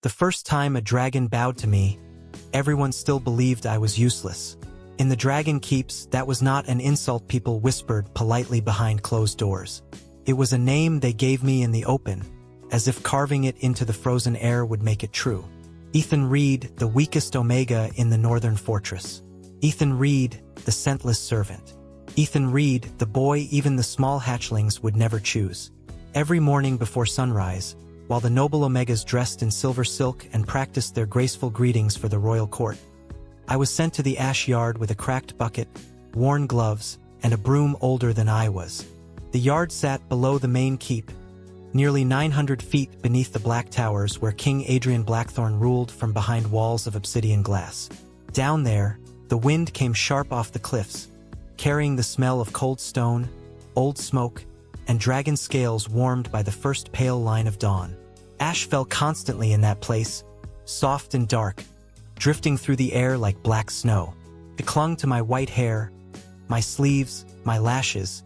The first time a dragon bowed to me, everyone still believed I was useless. In the Dragon Keeps, that was not an insult people whispered politely behind closed doors. It was a name they gave me in the open, as if carving it into the frozen air would make it true. Ethan Reed, the weakest Omega in the Northern Fortress. Ethan Reed, the scentless servant. Ethan Reed, the boy even the small hatchlings would never choose. Every morning before sunrise, while the noble Omegas dressed in silver silk and practiced their graceful greetings for the royal court, I was sent to the ash yard with a cracked bucket, worn gloves, and a broom older than I was. The yard sat below the main keep, nearly 900 feet beneath the Black Towers where King Adrian Blackthorn ruled from behind walls of obsidian glass. Down there, the wind came sharp off the cliffs, carrying the smell of cold stone, old smoke, and dragon scales warmed by the first pale line of dawn. Ash fell constantly in that place, soft and dark, drifting through the air like black snow. It clung to my white hair, my sleeves, my lashes,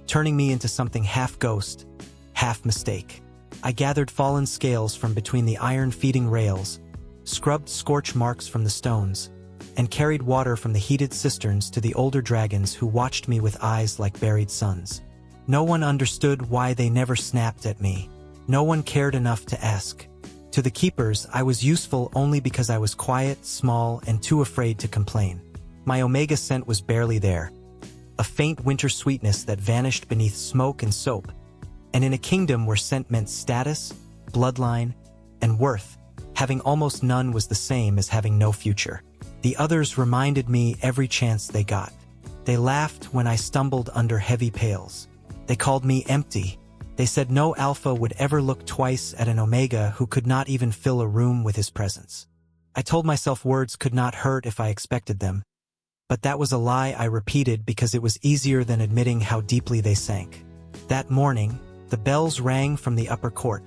turning me into something half ghost, half mistake. I gathered fallen scales from between the iron-feeding rails, scrubbed scorch marks from the stones, and carried water from the heated cisterns to the older dragons who watched me with eyes like buried suns. No one understood why they never snapped at me. No one cared enough to ask. To the keepers, I was useful only because I was quiet, small, and too afraid to complain. My Omega scent was barely there, a faint winter sweetness that vanished beneath smoke and soap. And in a kingdom where scent meant status, bloodline, and worth, having almost none was the same as having no future. The others reminded me every chance they got. They laughed when I stumbled under heavy pails. They called me empty. They said no alpha would ever look twice at an Omega who could not even fill a room with his presence. I told myself words could not hurt if I expected them, but that was a lie I repeated because it was easier than admitting how deeply they sank. That morning, the bells rang from the upper court,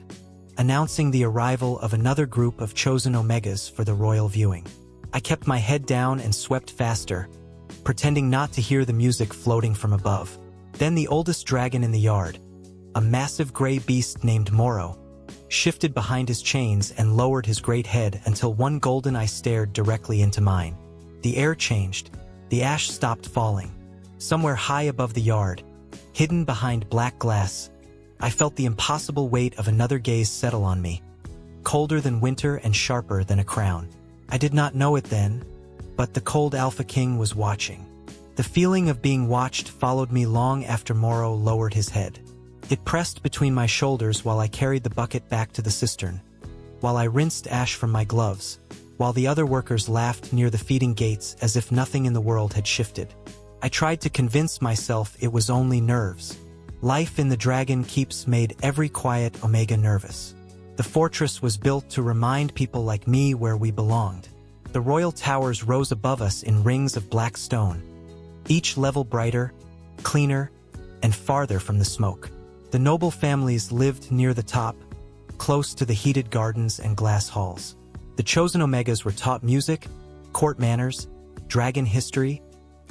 announcing the arrival of another group of chosen Omegas for the royal viewing. I kept my head down and swept faster, pretending not to hear the music floating from above. Then the oldest dragon in the yard, a massive gray beast named Moro, shifted behind his chains and lowered his great head until one golden eye stared directly into mine. The air changed. The ash stopped falling. Somewhere high above the yard, hidden behind black glass, I felt the impossible weight of another gaze settle on me, colder than winter and sharper than a crown. I did not know it then, but the cold Alpha King was watching. The feeling of being watched followed me long after Moro lowered his head. It pressed between my shoulders while I carried the bucket back to the cistern, while I rinsed ash from my gloves, while the other workers laughed near the feeding gates as if nothing in the world had shifted. I tried to convince myself it was only nerves. Life in the Dragon Keeps made every quiet Omega nervous. The fortress was built to remind people like me where we belonged. The royal towers rose above us in rings of black stone, each level brighter, cleaner, and farther from the smoke. The noble families lived near the top, close to the heated gardens and glass halls. The chosen Omegas were taught music, court manners, dragon history,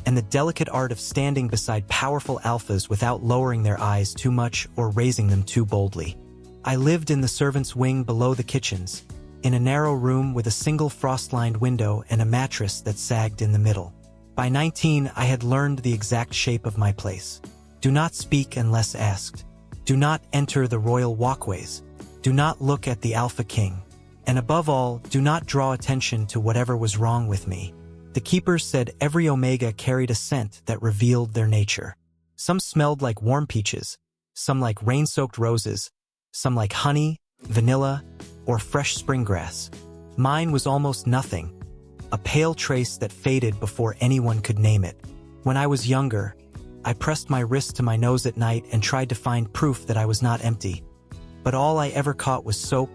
and the delicate art of standing beside powerful alphas without lowering their eyes too much or raising them too boldly. I lived in the servants' wing below the kitchens, in a narrow room with a single frost-lined window and a mattress that sagged in the middle. By 19, I had learned the exact shape of my place. Do not speak unless asked. Do not enter the royal walkways. Do not look at the Alpha King. And above all, do not draw attention to whatever was wrong with me. The keepers said every Omega carried a scent that revealed their nature. Some smelled like warm peaches, some like rain-soaked roses, some like honey, vanilla, or fresh spring grass. Mine was almost nothing, a pale trace that faded before anyone could name it. When I was younger, I pressed my wrist to my nose at night and tried to find proof that I was not empty. But all I ever caught was soap,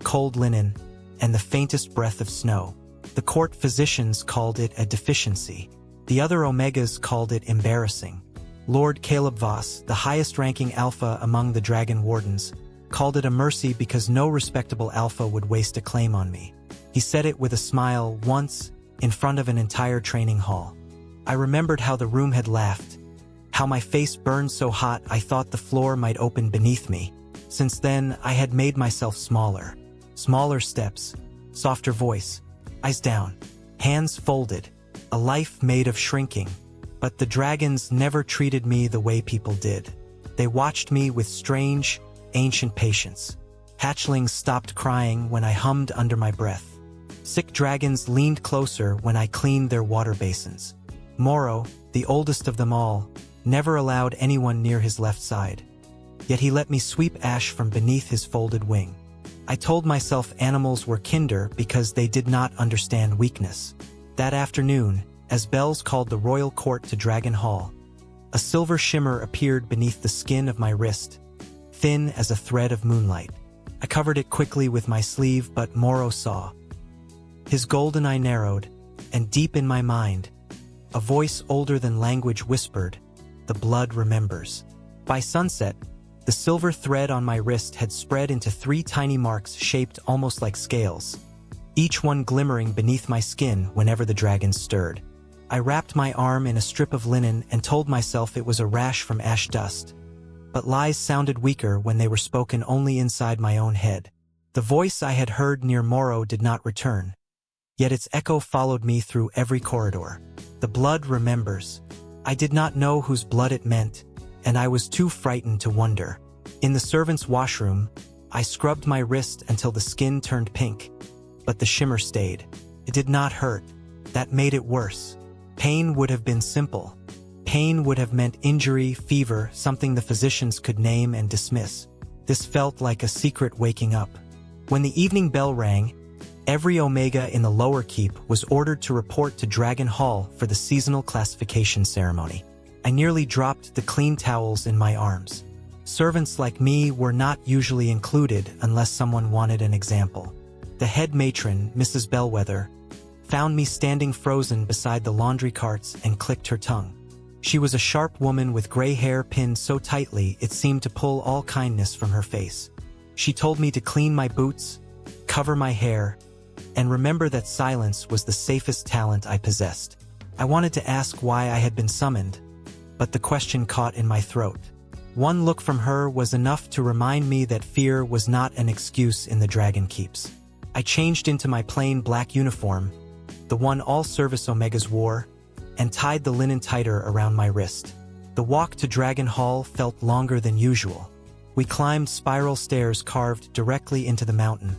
cold linen, and the faintest breath of snow. The court physicians called it a deficiency. The other Omegas called it embarrassing. Lord Caleb Voss, the highest-ranking Alpha among the Dragon Wardens, called it a mercy because no respectable Alpha would waste a claim on me. He said it with a smile once, in front of an entire training hall. I remembered how the room had laughed, how my face burned so hot I thought the floor might open beneath me. Since then, I had made myself smaller. Smaller steps, Softer voice. Eyes down. Hands folded. A life made of shrinking. But the dragons never treated me the way people did. They watched me with strange, ancient patience. Hatchlings stopped crying when I hummed under my breath. Sick dragons leaned closer when I cleaned their water basins. Moro, the oldest of them all, never allowed anyone near his left side. Yet he let me sweep ash from beneath his folded wing. I told myself animals were kinder because they did not understand weakness. That afternoon, as bells called the royal court to Dragon Hall, a silver shimmer appeared beneath the skin of my wrist, thin as a thread of moonlight. I covered it quickly with my sleeve, but Moro saw. His golden eye narrowed, and deep in my mind, a voice older than language whispered, "The blood remembers." By sunset, the silver thread on my wrist had spread into 3 tiny marks shaped almost like scales, each one glimmering beneath my skin whenever the dragons stirred. I wrapped my arm in a strip of linen and told myself it was a rash from ash dust. But lies sounded weaker when they were spoken only inside my own head. The voice I had heard near Moro did not return, yet its echo followed me through every corridor. The blood remembers. I did not know whose blood it meant, and I was too frightened to wonder. In the servants' washroom, I scrubbed my wrist until the skin turned pink, but the shimmer stayed. It did not hurt. That made it worse. Pain would have been simple. Pain would have meant injury, fever, something the physicians could name and dismiss. This felt like a secret waking up. When the evening bell rang, every Omega in the lower keep was ordered to report to Dragon Hall for the seasonal classification ceremony. I nearly dropped the clean towels in my arms. Servants like me were not usually included unless someone wanted an example. The head matron, Mrs. Bellwether, found me standing frozen beside the laundry carts and clicked her tongue. She was a sharp woman with gray hair pinned so tightly it seemed to pull all kindness from her face. She told me to clean my boots, cover my hair, and remember that silence was the safest talent I possessed. I wanted to ask why I had been summoned, but the question caught in my throat. One look from her was enough to remind me that fear was not an excuse in the Dragon Keeps. I changed into my plain black uniform, the one all service Omegas wore, and tied the linen tighter around my wrist. The walk to Dragon Hall felt longer than usual. We climbed spiral stairs carved directly into the mountain,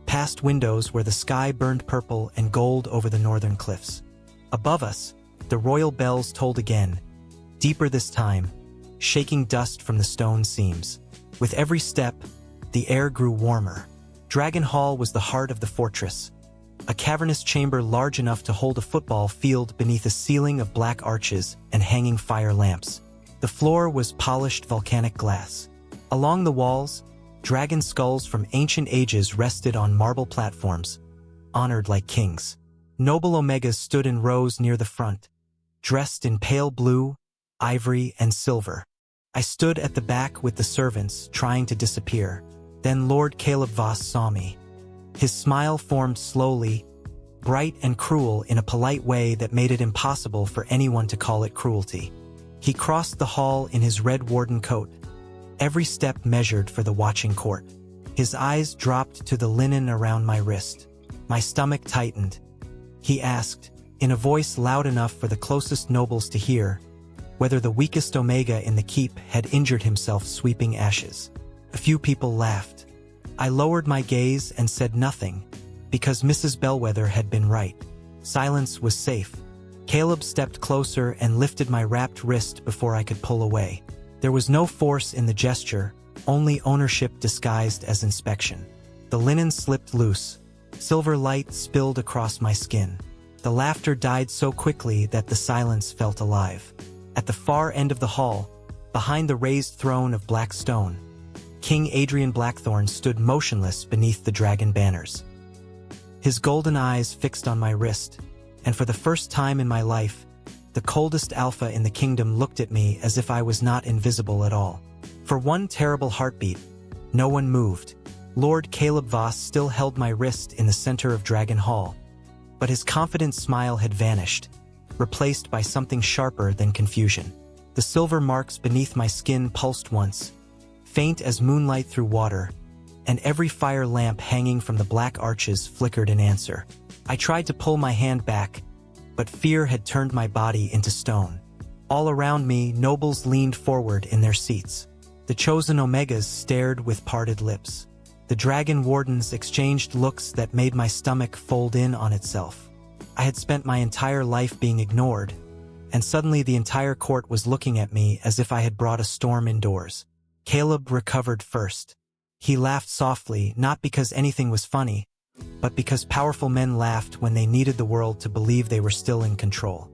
past windows where the sky burned purple and gold over the northern cliffs. Above us, the royal bells tolled again, deeper this time, shaking dust from the stone seams. With every step, the air grew warmer. Dragon Hall was the heart of the fortress, a cavernous chamber large enough to hold a football field beneath a ceiling of black arches and hanging fire lamps. The floor was polished volcanic glass. Along the walls, dragon skulls from ancient ages rested on marble platforms, honored like kings. Noble Omegas stood in rows near the front, dressed in pale blue, ivory, and silver. I stood at the back with the servants, trying to disappear. Then Lord Caleb Voss saw me. His smile formed slowly, bright and cruel in a polite way that made it impossible for anyone to call it cruelty. He crossed the hall in his red warden coat, every step measured for the watching court. His eyes dropped to the linen around my wrist. My stomach tightened. He asked, in a voice loud enough for the closest nobles to hear, whether the weakest Omega in the keep had injured himself sweeping ashes. A few people laughed. I lowered my gaze and said nothing, because Mrs. Bellwether had been right. Silence was safe. Caleb stepped closer and lifted my wrapped wrist before I could pull away. There was no force in the gesture, only ownership disguised as inspection. The linen slipped loose. Silver light spilled across my skin. The laughter died so quickly that the silence felt alive. At the far end of the hall, behind the raised throne of black stone, King Adrian Blackthorn stood motionless beneath the dragon banners. His golden eyes fixed on my wrist, and for the first time in my life, the coldest alpha in the kingdom looked at me as if I was not invisible at all. For one terrible heartbeat, no one moved. Lord Caleb Voss still held my wrist in the center of Dragon Hall, but his confident smile had vanished, replaced by something sharper than confusion. The silver marks beneath my skin pulsed once, faint as moonlight through water, and every fire lamp hanging from the black arches flickered in answer. I tried to pull my hand back, but fear had turned my body into stone. All around me, nobles leaned forward in their seats. The chosen Omegas stared with parted lips. The dragon wardens exchanged looks that made my stomach fold in on itself. I had spent my entire life being ignored, and suddenly the entire court was looking at me as if I had brought a storm indoors. Caleb recovered first. He laughed softly, not because anything was funny, but because powerful men laughed when they needed the world to believe they were still in control.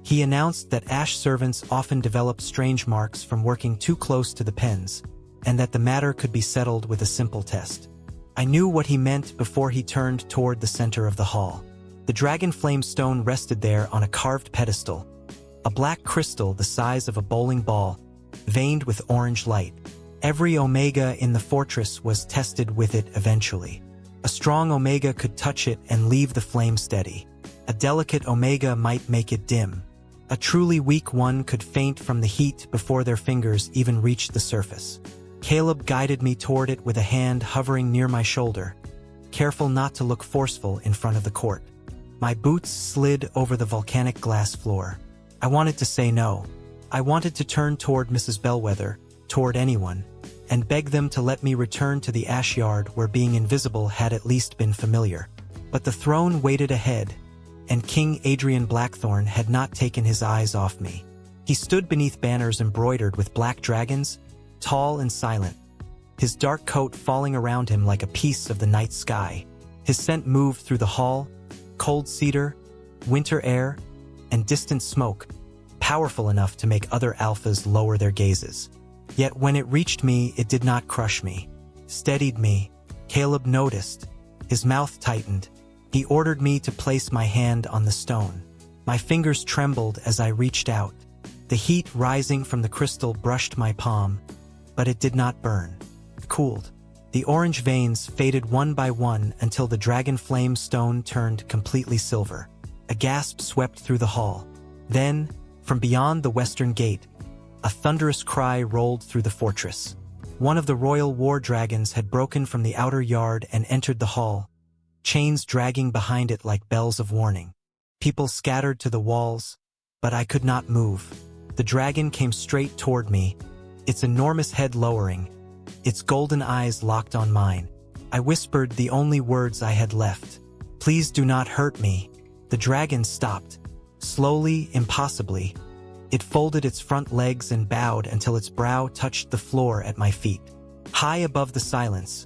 He announced that ash servants often developed strange marks from working too close to the pens, and that the matter could be settled with a simple test. I knew what he meant before he turned toward the center of the hall. The dragon flame stone rested there on a carved pedestal, a black crystal the size of a bowling ball, veined with orange light. Every Omega in the fortress was tested with it eventually. A strong Omega could touch it and leave the flame steady. A delicate Omega might make it dim. A truly weak one could faint from the heat before their fingers even reached the surface. Caleb guided me toward it with a hand hovering near my shoulder, careful not to look forceful in front of the court. My boots slid over the volcanic glass floor. I wanted to say no. I wanted to turn toward Mrs. Bellwether, toward anyone, and beg them to let me return to the ash yard where being invisible had at least been familiar. But the throne waited ahead, and King Adrian Blackthorn had not taken his eyes off me. He stood beneath banners embroidered with black dragons, tall and silent, his dark coat falling around him like a piece of the night sky. His scent moved through the hall, cold cedar, winter air, and distant smoke, powerful enough to make other alphas lower their gazes. Yet when it reached me, it did not crush me. Steadied me. Caleb noticed. His mouth tightened. He ordered me to place my hand on the stone. My fingers trembled as I reached out. The heat rising from the crystal brushed my palm, but it did not burn. It cooled. The orange veins faded one by one until the dragon flame stone turned completely silver. A gasp swept through the hall. Then, from beyond the western gate, a thunderous cry rolled through the fortress. One of the royal war dragons had broken from the outer yard and entered the hall, chains dragging behind it like bells of warning. People scattered to the walls, but I could not move. The dragon came straight toward me, its enormous head lowering, its golden eyes locked on mine. I whispered the only words I had left. "Please do not hurt me." The dragon stopped. Slowly, impossibly. It folded its front legs and bowed until its brow touched the floor at my feet. High above the silence,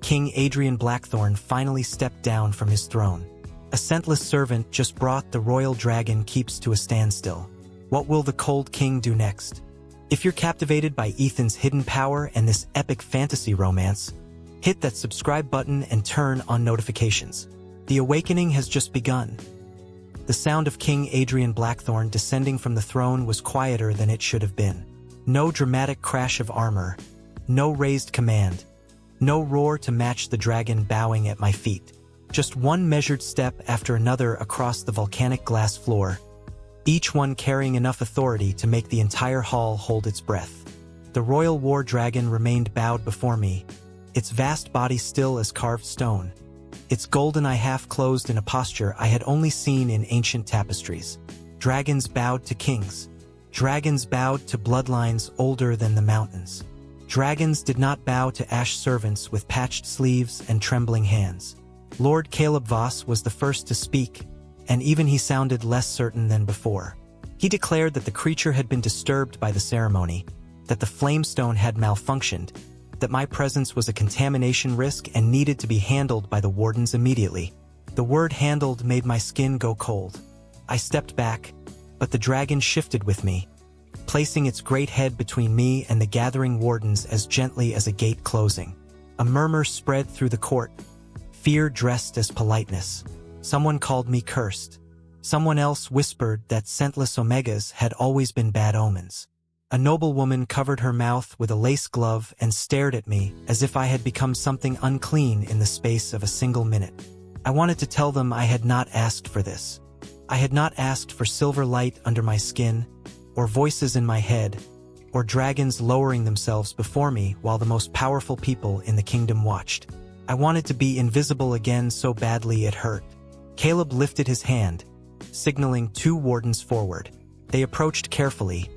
King Adrian Blackthorn finally stepped down from his throne. A scentless servant just brought the royal dragon keeps to a standstill. What will the Cold King do next? If you're captivated by Ethan's hidden power and this epic fantasy romance, hit that subscribe button and turn on notifications. The awakening has just begun. The sound of King Adrian Blackthorn descending from the throne was quieter than it should have been. No dramatic crash of armor, no raised command, no roar to match the dragon bowing at my feet. Just one measured step after another across the volcanic glass floor, each one carrying enough authority to make the entire hall hold its breath. The royal war dragon remained bowed before me, its vast body still as carved stone, its golden eye half closed in a posture I had only seen in ancient tapestries. Dragons bowed to kings. Dragons bowed to bloodlines older than the mountains. Dragons did not bow to ash servants with patched sleeves and trembling hands. Lord Caleb Voss was the first to speak, and even he sounded less certain than before. He declared that the creature had been disturbed by the ceremony, that the flamestone had malfunctioned, that my presence was a contamination risk and needed to be handled by the wardens immediately. The word "handled" made my skin go cold. I stepped back, but the dragon shifted with me, placing its great head between me and the gathering wardens as gently as a gate closing. A murmur spread through the court, fear dressed as politeness. Someone called me cursed. Someone else whispered that scentless Omegas had always been bad omens. A noblewoman covered her mouth with a lace glove and stared at me as if I had become something unclean in the space of a single minute. I wanted to tell them I had not asked for this. I had not asked for silver light under my skin, or voices in my head, or dragons lowering themselves before me while the most powerful people in the kingdom watched. I wanted to be invisible again so badly it hurt. Caleb lifted his hand, signaling 2 wardens forward. They approached carefully,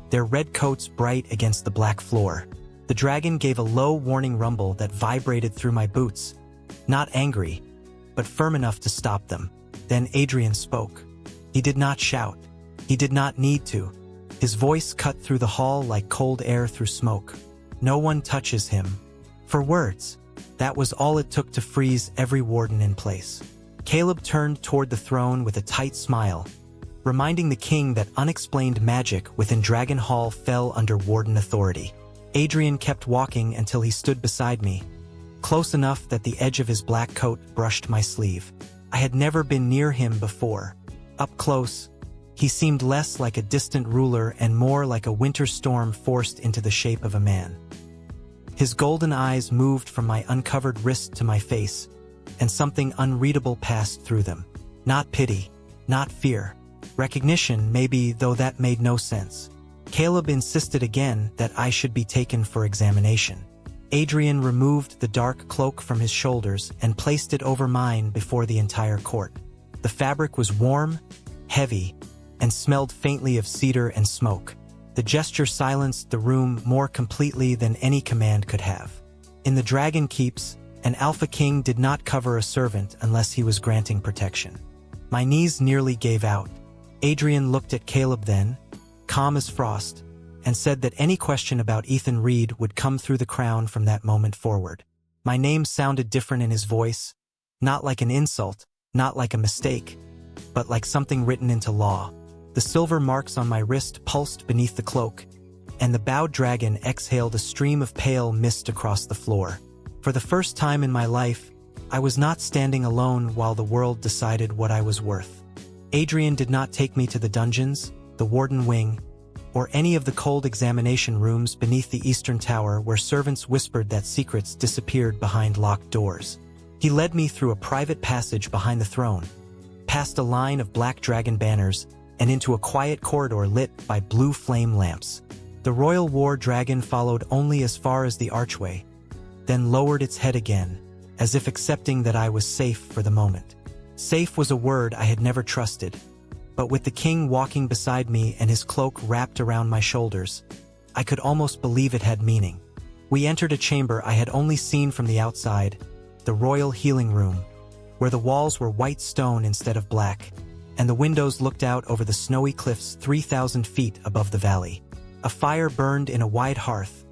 their red coats bright against the black floor. The dragon gave a low warning rumble that vibrated through my boots, not angry, but firm enough to stop them. Then Adrian spoke. He did not shout. He did not need to. His voice cut through the hall like cold air through smoke. No one touches him. For words. That was all it took to freeze every warden in place. Caleb turned toward the throne with a tight smile, reminding the king that unexplained magic within Dragon Hall fell under warden authority. Adrian kept walking until he stood beside me, close enough that the edge of his black coat brushed my sleeve. I had never been near him before. Up close, he seemed less like a distant ruler and more like a winter storm forced into the shape of a man. His golden eyes moved from my uncovered wrist to my face, and something unreadable passed through them. Not pity, not fear. Recognition, maybe, though that made no sense. Caleb insisted again that I should be taken for examination. Adrian removed the dark cloak from his shoulders and placed it over mine before the entire court. The fabric was warm, heavy, and smelled faintly of cedar and smoke. The gesture silenced the room more completely than any command could have. In the Dragon Keeps, an Alpha King did not cover a servant unless he was granting protection. My knees nearly gave out. Adrian looked at Caleb then, calm as frost, and said that any question about Ethan Reed would come through the crown from that moment forward. My name sounded different in his voice, not like an insult, not like a mistake, but like something written into law. The silver marks on my wrist pulsed beneath the cloak, and the bowed dragon exhaled a stream of pale mist across the floor. For the first time in my life, I was not standing alone while the world decided what I was worth. Adrian did not take me to the dungeons, the warden wing, or any of the cold examination rooms beneath the eastern tower where servants whispered that secrets disappeared behind locked doors. He led me through a private passage behind the throne, past a line of black dragon banners, and into a quiet corridor lit by blue flame lamps. The royal war dragon followed only as far as the archway, then lowered its head again, as if accepting that I was safe for the moment. Safe was a word I had never trusted, but with the king walking beside me and his cloak wrapped around my shoulders, I could almost believe it had meaning. We entered a chamber I had only seen from the outside, the royal healing room, where the walls were white stone instead of black, and the windows looked out over the snowy cliffs 3,000 feet above the valley. A fire burned in a wide hearth,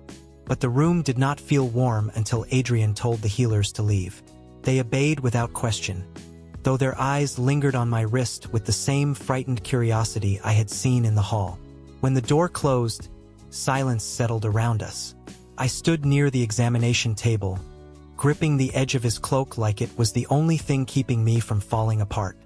but the room did not feel warm until Adrian told the healers to leave. They obeyed without question, though their eyes lingered on my wrist with the same frightened curiosity I had seen in the hall. When the door closed, silence settled around us. I stood near the examination table, gripping the edge of his cloak like it was the only thing keeping me from falling apart.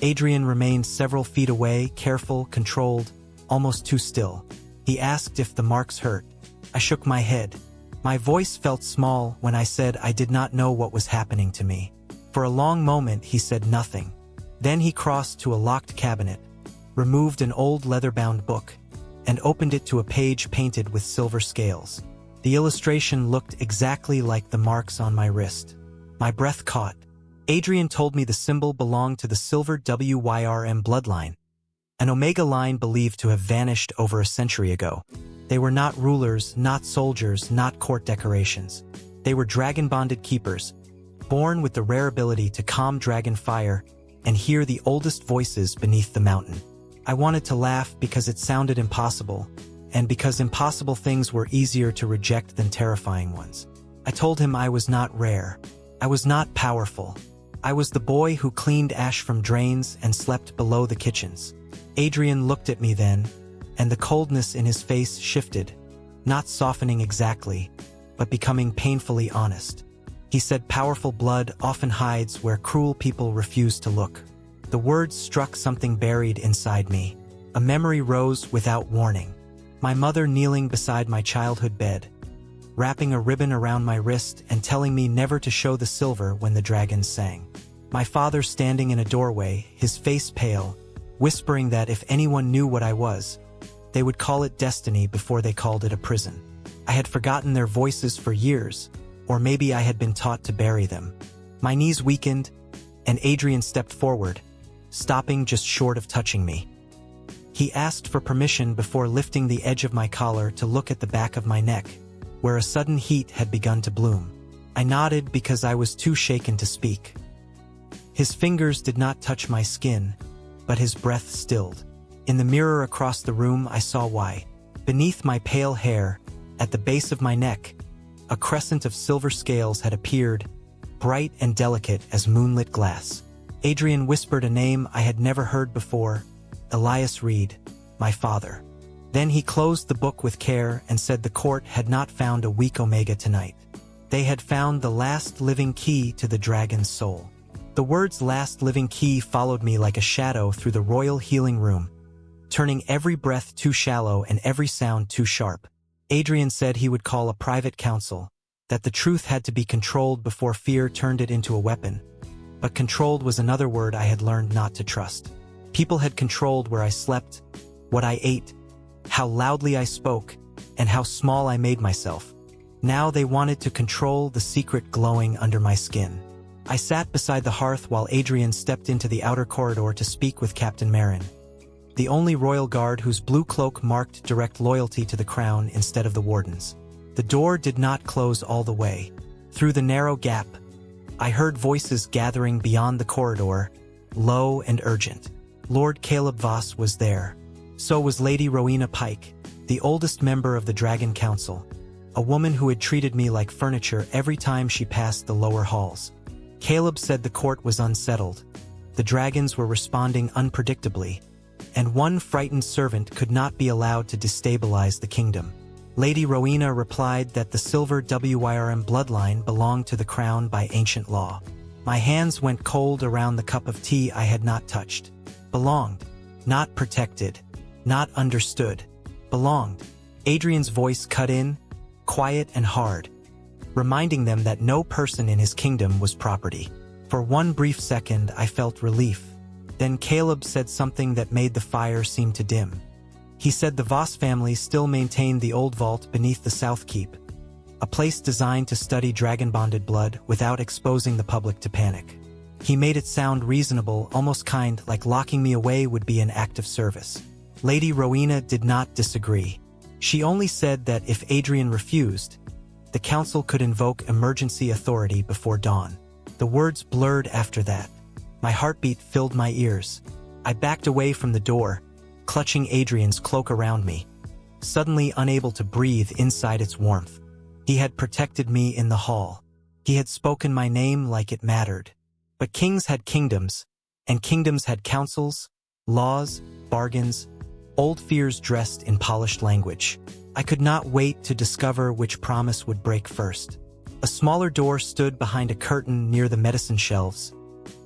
Adrian remained several feet away, careful, controlled, almost too still. He asked if the marks hurt. I shook my head. My voice felt small when I said I did not know what was happening to me. For a long moment he said nothing. Then he crossed to a locked cabinet, removed an old leather-bound book, and opened it to a page painted with silver scales. The illustration looked exactly like the marks on my wrist. My breath caught. Adrian told me the symbol belonged to the silver WYRM bloodline, an Omega line believed to have vanished over a century ago. They were not rulers, not soldiers, not court decorations. They were dragon-bonded keepers, born with the rare ability to calm dragon fire and hear the oldest voices beneath the mountain. I wanted to laugh because it sounded impossible, and because impossible things were easier to reject than terrifying ones. I told him I was not rare. I was not powerful. I was the boy who cleaned ash from drains and slept below the kitchens. Adrian looked at me then, and the coldness in his face shifted, not softening exactly, but becoming painfully honest. He said powerful blood often hides where cruel people refuse to look. The words struck something buried inside me. A memory rose without warning. My mother kneeling beside my childhood bed, wrapping a ribbon around my wrist and telling me never to show the silver when the dragons sang. My father standing in a doorway, his face pale, whispering that if anyone knew what I was, They would call it destiny before they called it a prison. I had forgotten their voices for years, or maybe I had been taught to bury them. My knees weakened, and Adrian stepped forward, stopping just short of touching me. He asked for permission before lifting the edge of my collar to look at the back of my neck, where a sudden heat had begun to bloom. I nodded because I was too shaken to speak. His fingers did not touch my skin, but his breath stilled. In the mirror across the room, I saw why. Beneath my pale hair, at the base of my neck, a crescent of silver scales had appeared, bright and delicate as moonlit glass. Adrian whispered a name I had never heard before, Elias Reed, my father. Then he closed the book with care and said the court had not found a weak omega tonight. They had found the last living key to the dragon's soul. The words last living key followed me like a shadow through the royal healing room, turning every breath too shallow and every sound too sharp. Adrian said he would call a private council, that the truth had to be controlled before fear turned it into a weapon. But controlled was another word I had learned not to trust. People had controlled where I slept, what I ate, how loudly I spoke, and how small I made myself. Now they wanted to control the secret glowing under my skin. I sat beside the hearth while Adrian stepped into the outer corridor to speak with Captain Marin, the only royal guard whose blue cloak marked direct loyalty to the crown instead of the wardens. The door did not close all the way. Through the narrow gap, I heard voices gathering beyond the corridor, low and urgent. Lord Caleb Voss was there. So was Lady Rowena Pike, the oldest member of the Dragon Council, a woman who had treated me like furniture every time she passed the lower halls. Caleb said the court was unsettled. The dragons were responding unpredictably, and one frightened servant could not be allowed to destabilize the kingdom. Lady Rowena replied that the silver WYRM bloodline belonged to the crown by ancient law. My hands went cold around the cup of tea I had not touched. Belonged. Not protected. Not understood. Belonged. Adrian's voice cut in, quiet and hard, reminding them that no person in his kingdom was property. For one brief second, I felt relief. Then Caleb said something that made the fire seem to dim. He said the Voss family still maintained the old vault beneath the South Keep, a place designed to study dragon-bonded blood without exposing the public to panic. He made it sound reasonable, almost kind, like locking me away would be an act of service. Lady Rowena did not disagree. She only said that if Adrian refused, the council could invoke emergency authority before dawn. The words blurred after that. My heartbeat filled my ears. I backed away from the door, clutching Adrian's cloak around me, suddenly unable to breathe inside its warmth. He had protected me in the hall. He had spoken my name like it mattered. But kings had kingdoms, and kingdoms had councils, laws, bargains, old fears dressed in polished language. I could not wait to discover which promise would break first. A smaller door stood behind a curtain near the medicine shelves,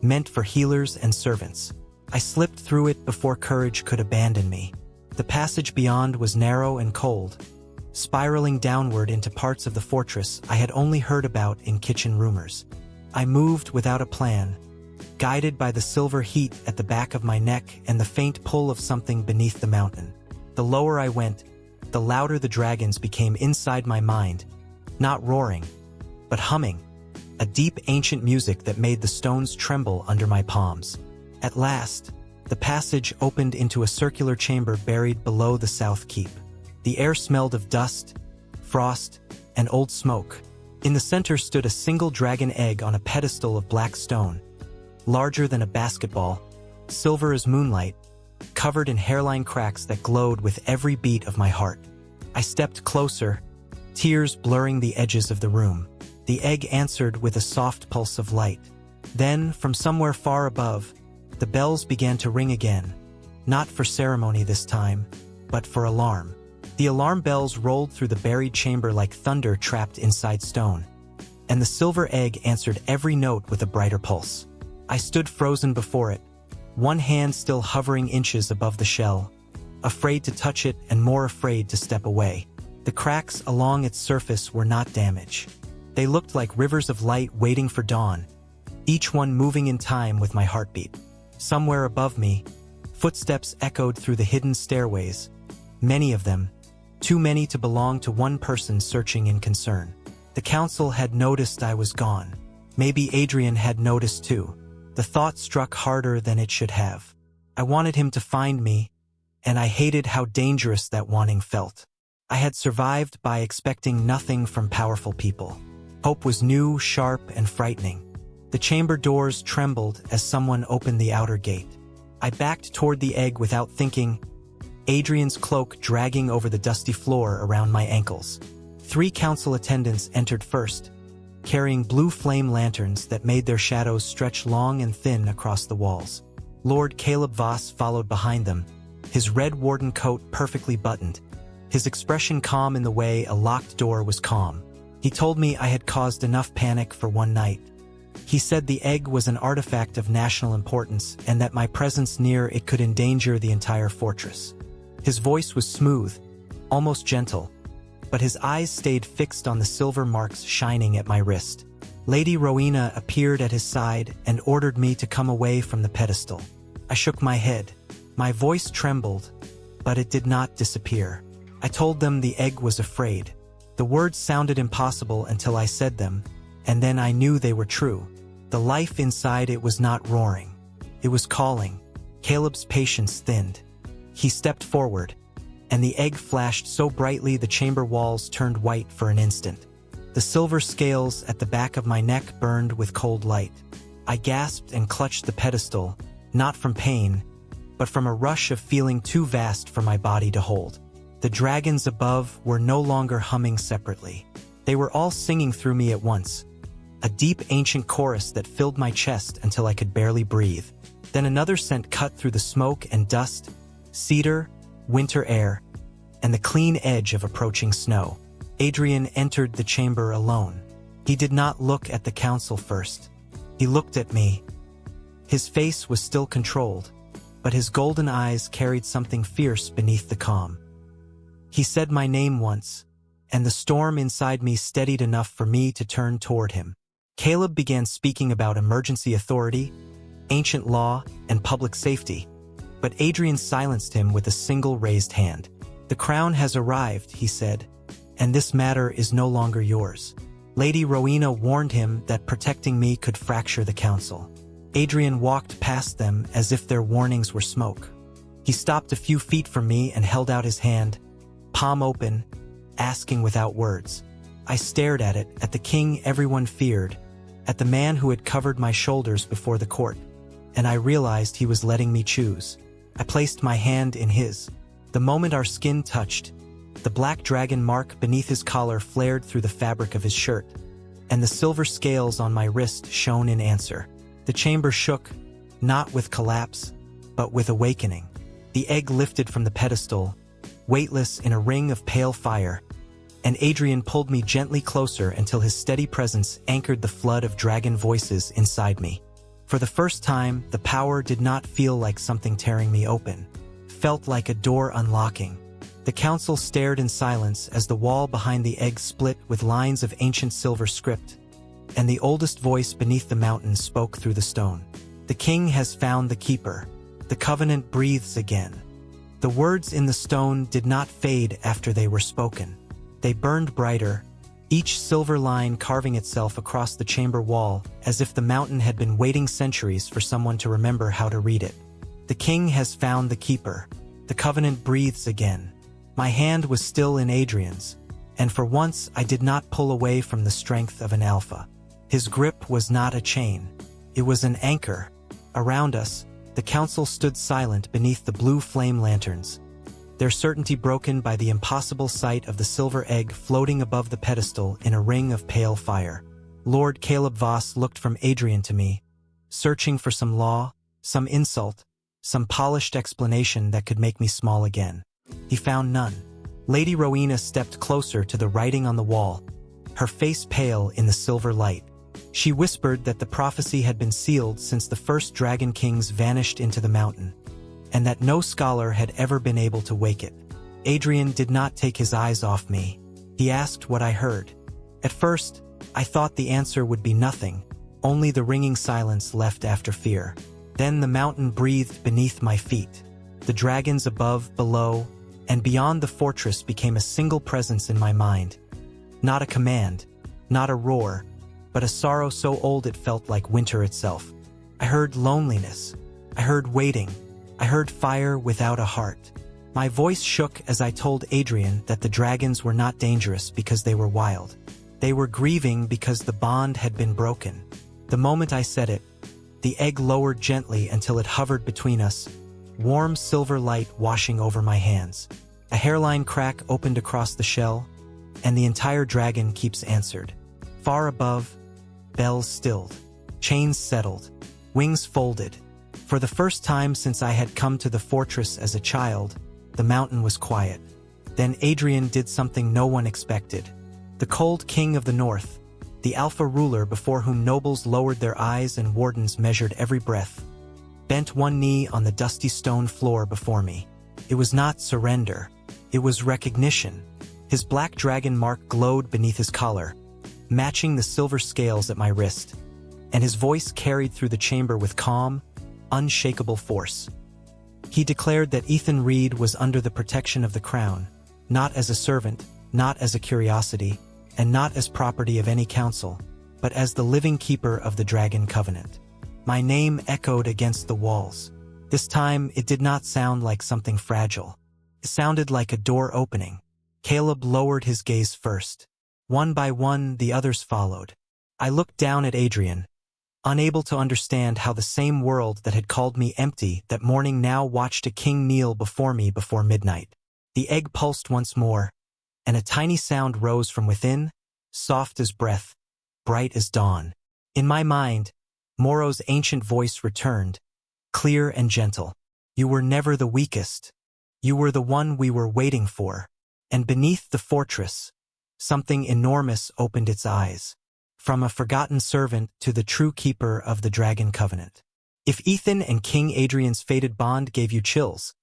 meant for healers and servants. I slipped through it before courage could abandon me. The passage beyond was narrow and cold, spiraling downward into parts of the fortress I had only heard about in kitchen rumors. I moved without a plan, guided by the silver heat at the back of my neck and the faint pull of something beneath the mountain. The lower I went, the louder the dragons became inside my mind, not roaring, but humming, a deep ancient music that made the stones tremble under my palms. At last, the passage opened into a circular chamber buried below the South Keep. The air smelled of dust, frost, and old smoke. In the center stood a single dragon egg on a pedestal of black stone, larger than a basketball, silver as moonlight, covered in hairline cracks that glowed with every beat of my heart. I stepped closer, tears blurring the edges of the room. The egg answered with a soft pulse of light. Then, from somewhere far above, the bells began to ring again, not for ceremony this time, but for alarm. The alarm bells rolled through the buried chamber like thunder trapped inside stone, and the silver egg answered every note with a brighter pulse. I stood frozen before it, one hand still hovering inches above the shell, afraid to touch it and more afraid to step away. The cracks along its surface were not damage. They looked like rivers of light waiting for dawn, each one moving in time with my heartbeat. Somewhere above me, footsteps echoed through the hidden stairways, many of them, too many to belong to one person searching in concern. The council had noticed I was gone. Maybe Adrian had noticed too. The thought struck harder than it should have. I wanted him to find me, and I hated how dangerous that wanting felt. I had survived by expecting nothing from powerful people. Hope was new, sharp, and frightening. The chamber doors trembled as someone opened the outer gate. I backed toward the egg without thinking, Adrian's cloak dragging over the dusty floor around my ankles. 3 council attendants entered first, carrying blue flame lanterns that made their shadows stretch long and thin across the walls. Lord Caleb Voss followed behind them, his red warden coat perfectly buttoned, his expression calm in the way a locked door was calm. He told me I had caused enough panic for one night. He said the egg was an artifact of national importance and that my presence near it could endanger the entire fortress. His voice was smooth, almost gentle, but his eyes stayed fixed on the silver marks shining at my wrist. Lady Rowena appeared at his side and ordered me to come away from the pedestal. I shook my head. My voice trembled, but it did not disappear. I told them the egg was afraid. The words sounded impossible until I said them, and then I knew they were true. The life inside it was not roaring. It was calling. Caleb's patience thinned. He stepped forward, and the egg flashed so brightly the chamber walls turned white for an instant. The silver scales at the back of my neck burned with cold light. I gasped and clutched the pedestal, not from pain, but from a rush of feeling too vast for my body to hold. The dragons above were no longer humming separately. They were all singing through me at once, a deep ancient chorus that filled my chest until I could barely breathe. Then another scent cut through the smoke and dust, cedar, winter air, and the clean edge of approaching snow. Adrian entered the chamber alone. He did not look at the council first. He looked at me. His face was still controlled, but his golden eyes carried something fierce beneath the calm. He said my name once, and the storm inside me steadied enough for me to turn toward him. Caleb began speaking about emergency authority, ancient law, and public safety, but Adrian silenced him with a single raised hand. "The crown has arrived," he said, "and this matter is no longer yours." Lady Rowena warned him that protecting me could fracture the council. Adrian walked past them as if their warnings were smoke. He stopped a few feet from me and held out his hand, palm open, asking without words. I stared at it, at the king everyone feared, at the man who had covered my shoulders before the court, and I realized he was letting me choose. I placed my hand in his. The moment our skin touched, the black dragon mark beneath his collar flared through the fabric of his shirt, and the silver scales on my wrist shone in answer. The chamber shook, not with collapse, but with awakening. The egg lifted from the pedestal, weightless in a ring of pale fire, and Adrian pulled me gently closer until his steady presence anchored the flood of dragon voices inside me. For the first time, the power did not feel like something tearing me open. It felt like a door unlocking. The council stared in silence as the wall behind the egg split with lines of ancient silver script, and the oldest voice beneath the mountain spoke through the stone. "The king has found the keeper. The covenant breathes again." The words in the stone did not fade after they were spoken. They burned brighter, each silver line carving itself across the chamber wall as if the mountain had been waiting centuries for someone to remember how to read it. "The king has found the keeper. The covenant breathes again." My hand was still in Adrian's, and for once I did not pull away from the strength of an alpha. His grip was not a chain. It was an anchor. Around us, the council stood silent beneath the blue flame lanterns, their certainty broken by the impossible sight of the silver egg floating above the pedestal in a ring of pale fire. Lord Caleb Voss looked from Adrian to me, searching for some law, some insult, some polished explanation that could make me small again. He found none. Lady Rowena stepped closer to the writing on the wall, her face pale in the silver light. She whispered that the prophecy had been sealed since the first dragon kings vanished into the mountain, and that no scholar had ever been able to wake it. Adrian did not take his eyes off me. He asked what I heard. At first, I thought the answer would be nothing, only the ringing silence left after fear. Then the mountain breathed beneath my feet. The dragons above, below, and beyond the fortress became a single presence in my mind. Not a command, not a roar, but a sorrow so old it felt like winter itself. I heard loneliness. I heard waiting. I heard fire without a heart. My voice shook as I told Adrian that the dragons were not dangerous because they were wild. They were grieving because the bond had been broken. The moment I said it, the egg lowered gently until it hovered between us, warm silver light washing over my hands. A hairline crack opened across the shell, and the entire dragon keeps answered. Far above, bells stilled, chains settled, wings folded. For the first time since I had come to the fortress as a child, the mountain was quiet. Then Adrian did something no one expected. The cold king of the north, the alpha ruler before whom nobles lowered their eyes and wardens measured every breath, bent one knee on the dusty stone floor before me. It was not surrender. It was recognition. His black dragon mark glowed beneath his collar, matching the silver scales at my wrist, and his voice carried through the chamber with calm, unshakable force. He declared that Ethan Reed was under the protection of the crown, not as a servant, not as a curiosity, and not as property of any council, but as the living keeper of the Dragon Covenant. My name echoed against the walls. This time, it did not sound like something fragile. It sounded like a door opening. Caleb lowered his gaze first. One by one, the others followed. I looked down at Adrian, unable to understand how the same world that had called me empty that morning now watched a king kneel before me before midnight. The egg pulsed once more, and a tiny sound rose from within, soft as breath, bright as dawn. In my mind, Moro's ancient voice returned, clear and gentle. You were never the weakest. You were the one we were waiting for. And beneath the fortress, something enormous opened its eyes. From a forgotten servant to the true keeper of the Dragon Covenant. If Ethan and King Adrian's fated bond gave you chills,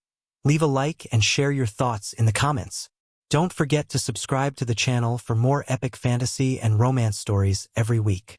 leave a like and share your thoughts in the comments. Don't forget to subscribe to the channel for more epic fantasy and romance stories every week.